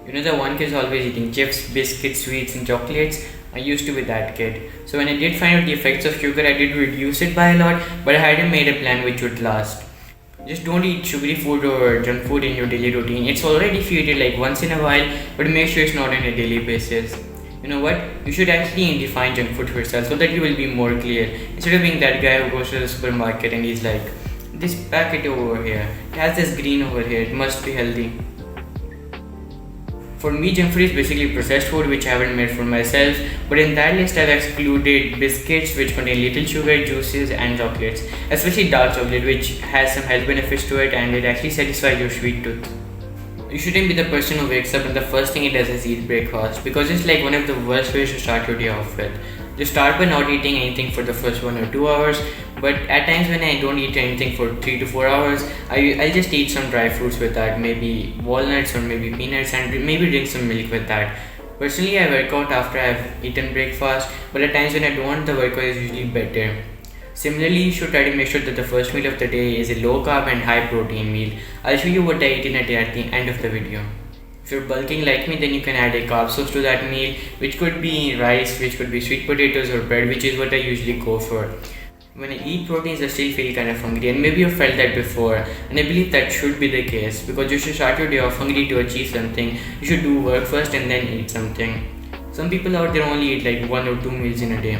You know, the one kid's always eating chips, biscuits, sweets, and chocolates. I used to be that kid. So when I did find out the effects of sugar, I did reduce it by a lot, but I hadn't made a plan which would last. Just don't eat sugary food or junk food in your daily routine. It's alright if you eat it like once in a while, but make sure it's not on a daily basis. You know what? You should actually define junk food for yourself so that you will be more clear. Instead of being that guy who goes to the supermarket and he's like, this packet over here, it has this green over here, it must be healthy. For me, junk food is basically processed food which I haven't made for myself, but in that list I've excluded biscuits which contain little sugar, juices, and chocolates, especially dark chocolate which has some health benefits to it and it actually satisfies your sweet tooth. You shouldn't be the person who wakes up and the first thing he does is eat breakfast, because it's like one of the worst ways to start your day off with. Just start by not eating anything for the first 1 or 2 hours, but at times when I don't eat anything for 3 to 4 hours, I'll just eat some dry fruits with that, maybe walnuts or maybe peanuts, and maybe drink some milk with that. Personally, I work out after I've eaten breakfast, but at times when I don't, the workout is usually better. Similarly, you should try to make sure that the first meal of the day is a low carb and high protein meal. I'll show you what I eat in a day at the end of the video. If you're bulking like me, then you can add a carb source to that meal, which could be rice, which could be sweet potatoes or bread, which is what I usually go for. When I eat proteins, I still feel kind of hungry, and maybe you've felt that before, and I believe that should be the case, because you should start your day off hungry to achieve something. You should do work first and then eat something. Some people out there only eat like 1 or 2 meals in a day.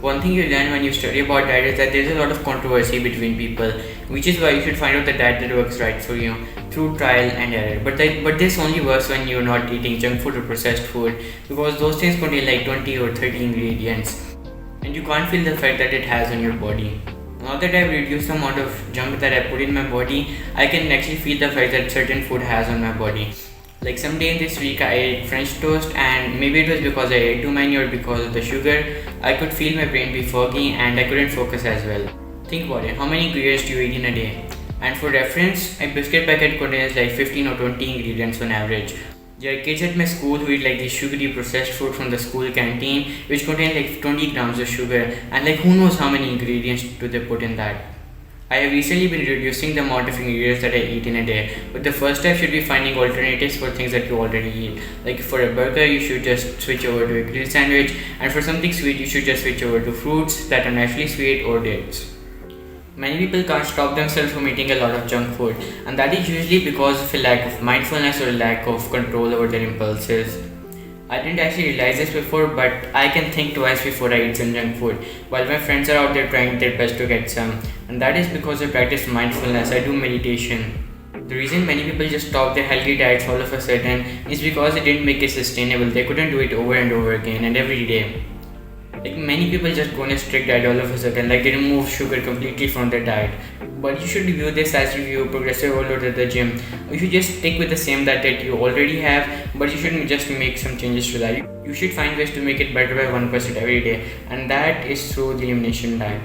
One thing you learn when you study about diet is that there's a lot of controversy between people, which is why you should find out the diet that works right for you through trial and error. But this only works when you're not eating junk food or processed food, because those things contain like 20 or 30 ingredients and you can't feel the effect that it has on your body. Now that I've reduced the amount of junk that I put in my body, I can actually feel the effect that certain food has on my body. Like someday this week I ate French toast, and maybe it was because I ate too many or because of the sugar. I could feel my brain be foggy and I couldn't focus as well. Think about it, how many ingredients do you eat in a day? And for reference, a biscuit packet contains like 15 or 20 ingredients on average. There are kids at my school who eat like this sugary processed food from the school canteen, which contains like 20 grams of sugar, and like who knows how many ingredients do they put in that. I have recently been reducing the amount of ingredients that I eat in a day, but the first step should be finding alternatives for things that you already eat. Like for a burger, you should just switch over to a grilled sandwich, and for something sweet, you should just switch over to fruits that are naturally sweet or dates. Many people can't stop themselves from eating a lot of junk food, and that is usually because of a lack of mindfulness or a lack of control over their impulses. I didn't actually realize this before, but I can think twice before I eat some junk food, while my friends are out there trying their best to get some. And that is because I practice mindfulness, I do meditation. The reason many people just stop their healthy diets all of a sudden is because they didn't make it sustainable. They couldn't do it over and over again and every day. Like many people just go on a strict diet all of a sudden, like they remove sugar completely from their diet. But you should view this as if you progressive overload at the gym. You should just stick with the same diet that you already have, but you shouldn't just make some changes to that. You should find ways to make it better by 1% every day, and that is through the elimination diet.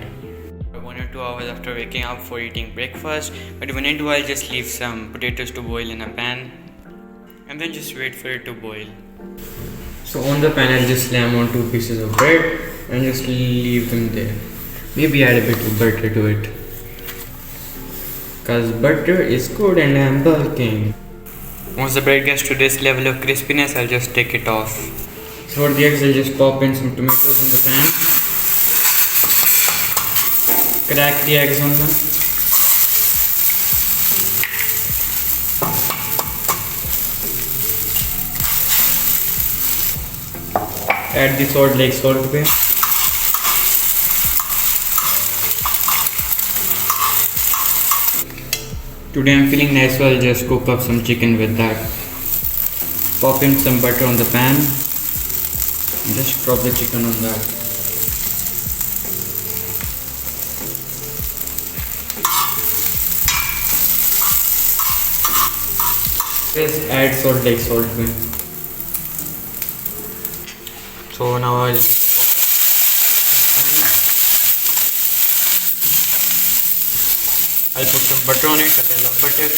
1 or 2 hours after waking up for eating breakfast, but when I do, I'll just leave some potatoes to boil in a pan and then just wait for it to boil. So on the pan, I'll just slam on 2 pieces of bread and just leave them there. Maybe add a bit of butter to it, cause butter is good and I'm bulking. Once the bread gets to this level of crispiness, I'll just take it off. So for the eggs, I'll just pop in some tomatoes in the pan, crack the eggs on them, add the salt like Salt Bay. Today I'm feeling nice, so I'll just cook up some chicken with that. Pop in some butter on the pan and just drop the chicken on that. Just add salt like Salt Bay. So now I'll put some butter on it, and I love butter.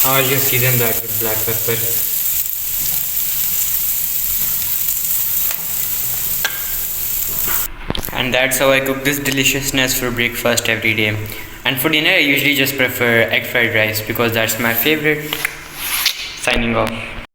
Now I'll just season that with black pepper. And And that's how I cook this deliciousness for breakfast every day. And for dinner, I usually just prefer egg fried rice because that's my favorite. Signing off.